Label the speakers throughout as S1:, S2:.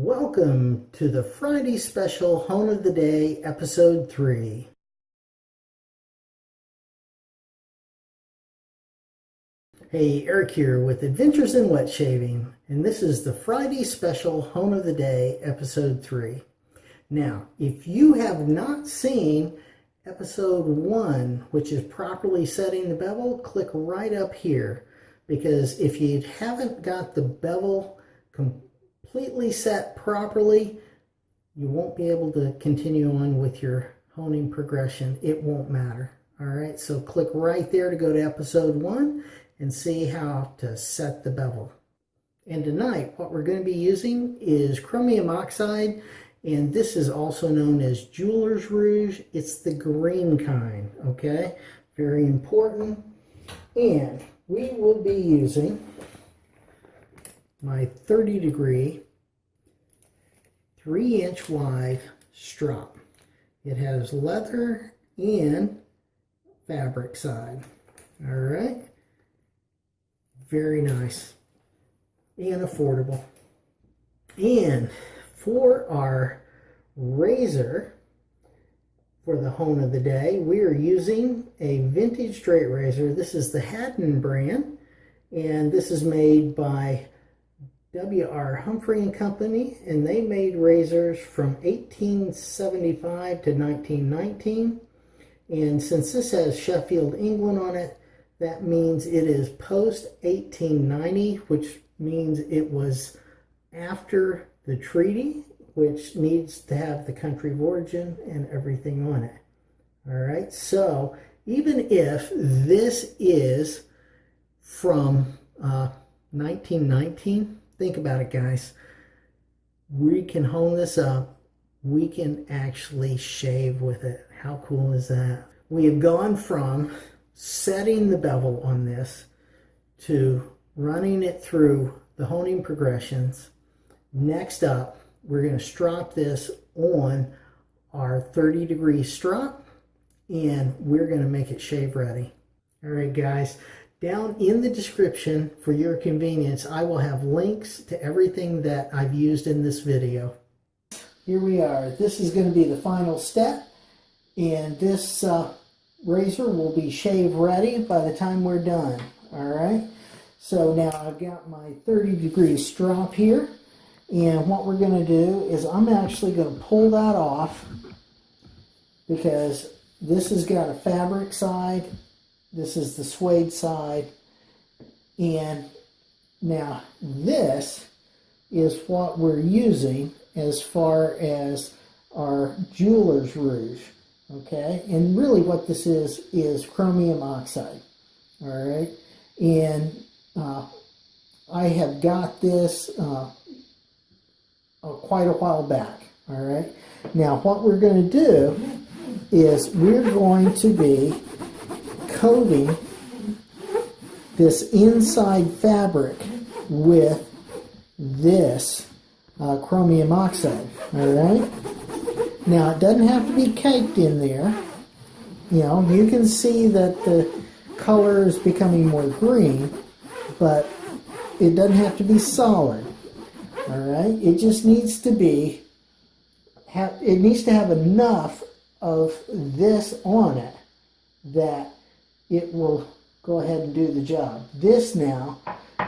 S1: Welcome to the Friday special Hone of the Day, Episode 3. Hey, Eric here with Adventures in Wet Shaving, and this is the Friday special Hone of the Day, Episode 3. Now, if you have not seen Episode 1, which is properly setting the bevel, click right up here, because if you haven't got the bevel completely set properly, you won't be able to continue on with your honing progression. It won't matter. All right, so click right there to go to episode 1 and see how to set the bevel. And tonight, what we're going to be using is Chromium Oxide, and this is also known as Jeweler's Rouge. It's the green kind, okay? Very important. And we will be using my 30-degree, 3-inch wide strop. It has leather and fabric side. All right. Very nice and affordable. And for our razor for the Hone of the Day, we are using a vintage straight razor. This is the Haddon brand, and this is made by W.R. Humphrey and Company, and they made razors from 1875 to 1919. And since this has Sheffield, England on it, that means it is post 1890, which means it was after the treaty, which needs to have the country of origin and everything on it. All right, so even if this is from 1919, think about it, guys. We can hone this up. We can actually shave with it. How cool is that? We have gone from setting the bevel on this to running it through the honing progressions. Next up, we're going to strop this on our 30-degree strop, and we're going to make it shave ready. All right, guys. Down in the description, for your convenience, I will have links to everything that I've used in this video. Here we are. This is going to be the final step, and this razor will be shave ready by the time we're done. All right. So now I've got my 30-degree strop here, and what we're going to do is I'm actually going to pull that off, because this has got a fabric side. This is the suede side, and now this is what we're using as far as our Jeweler's Rouge, okay? And really what this is Chromium Oxide, all right? And I have got this quite a while back, all right? Now what we're going to do is we're going to be coating this inside fabric with this chromium oxide. All right. Now it doesn't have to be caked in there. You know, you can see that the color is becoming more green, but it doesn't have to be solid. All right. It just needs to be. It needs to have enough of this on it that it will go ahead and do the job. This now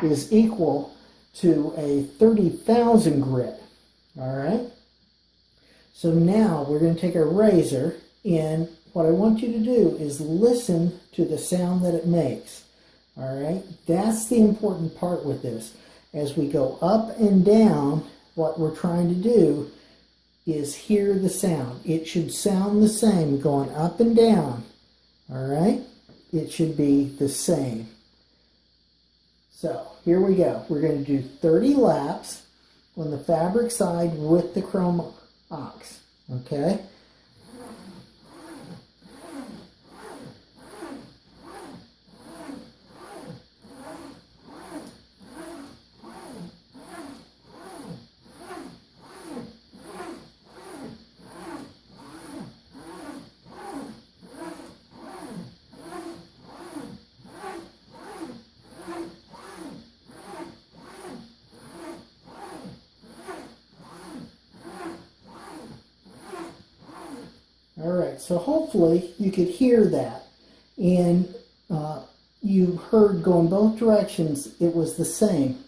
S1: is equal to a 30,000 grit. All right. So now we're going to take our razor, and what I want you to do is listen to the sound that it makes. All right. That's the important part with this. As we go up and down, what we're trying to do is hear the sound. It should sound the same going up and down. All right. It should be the same. So here we go. We're going to do 30 laps on the fabric side with the Chrome Ox. Okay. All right, so hopefully you could hear that. And you heard going both directions, it was the same.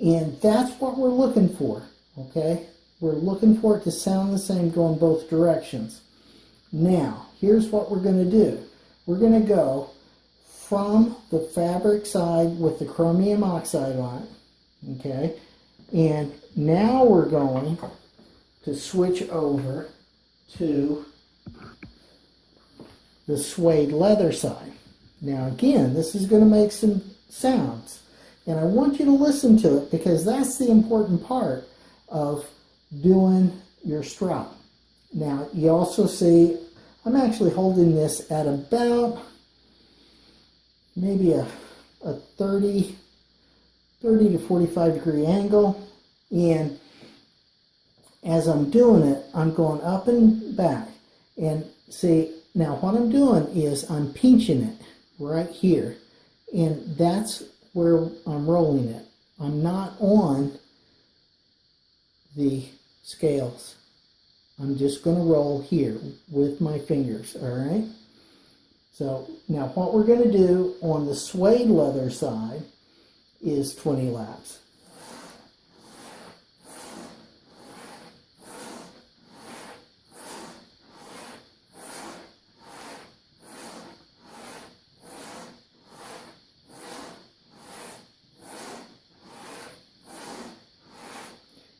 S1: And that's what we're looking for, okay? We're looking for it to sound the same going both directions. Now, here's what we're going to do. We're going to go from the fabric side with the chromium oxide on it, okay? And now we're going to switch over to the suede leather side. Now again, this is going to make some sounds. And I want you to listen to it because that's the important part of doing your strop. Now you also see I'm actually holding this at about maybe a 30 to 45 degree angle. And as I'm doing it, I'm going up and back. And see, now what I'm doing is I'm pinching it right here. And that's where I'm rolling it. I'm not on the scales. I'm just going to roll here with my fingers, all right? So now what we're going to do on the suede leather side is 20 laps.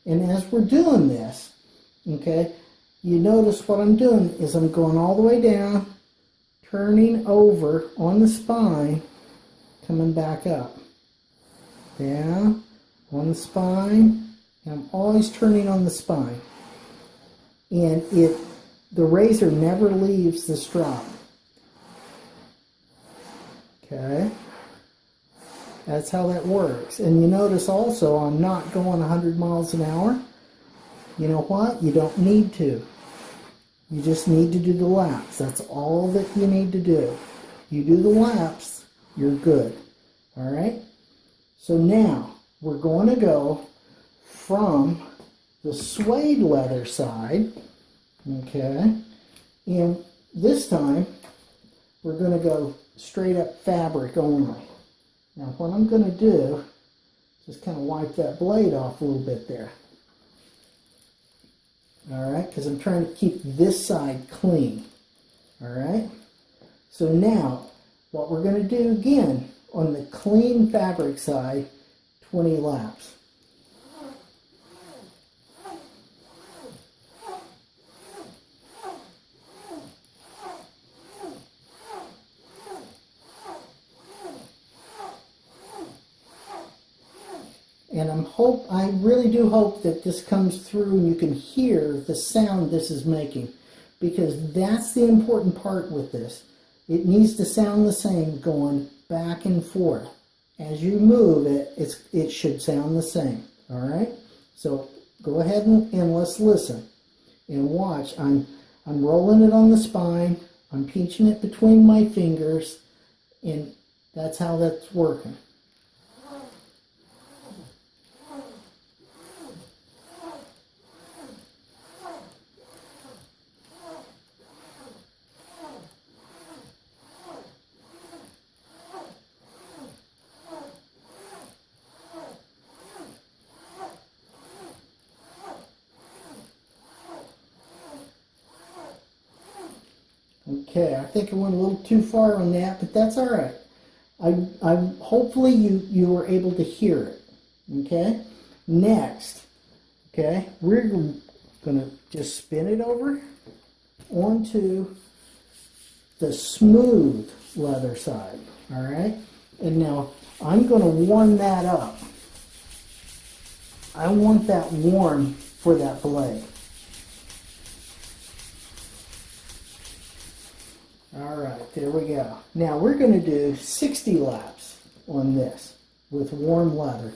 S1: And as we're doing this, okay, you notice what I'm doing is I'm going all the way down, turning over on the spine, coming back up. Down on the spine, and I'm always turning on the spine. And the razor never leaves the strop. Okay? That's how that works. And you notice also I'm not going 100 miles an hour. You know what? You don't need to. You just need to do the laps. That's all that you need to do. You do the laps, you're good. All right? So now we're going to go from the suede leather side. Okay? And this time we're going to go straight up fabric only. Now what I'm going to do is just kind of wipe that blade off a little bit there. Alright, because I'm trying to keep this side clean. Alright, so now what we're going to do again on the clean fabric side, 20 laps. And I really do hope that this comes through and you can hear the sound this is making, because that's the important part with this. It needs to sound the same going back and forth. As you move it, it should sound the same. All right? So go ahead and let's listen and watch. I'm rolling it on the spine. I'm pinching it between my fingers, and that's how that's working. Okay, I think I went a little too far on that, but that's all right. I hopefully you were able to hear it. Okay, next, okay, we're going to just spin it over onto the smooth leather side. All right, and now I'm going to warm that up. I want that warm for that blade. Alright, there we go. Now we're going to do 60 laps on this with warm leather.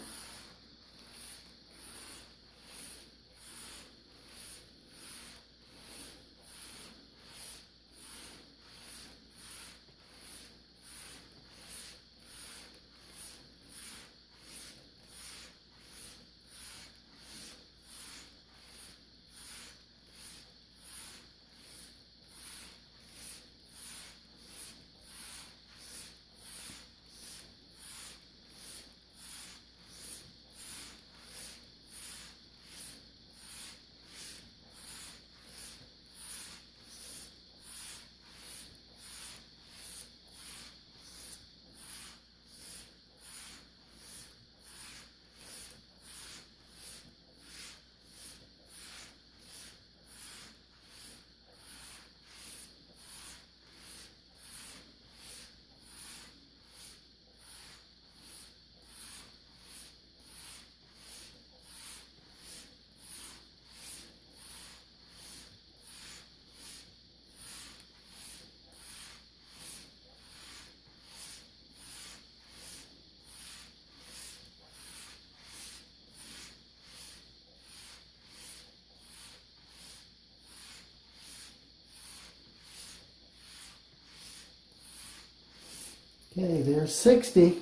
S1: Okay, there's 60.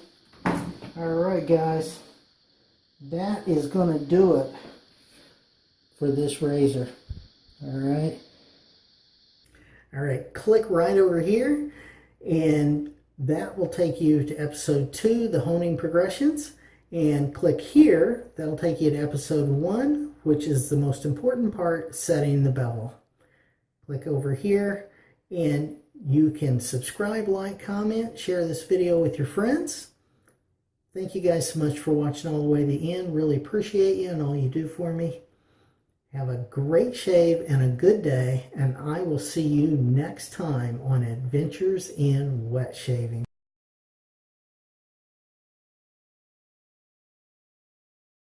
S1: Alright guys, that is going to do it for this razor. Alright. Alright, click right over here and that will take you to episode 2, the honing progressions. And click here, that'll take you to episode 1, which is the most important part, setting the bevel. Click over here and you can subscribe, like, comment, share this video with your friends. Thank you guys so much for watching all the way to the end. Really appreciate you and all you do for me. Have a great shave and a good day, and I will see you next time on Adventures in Wet Shaving.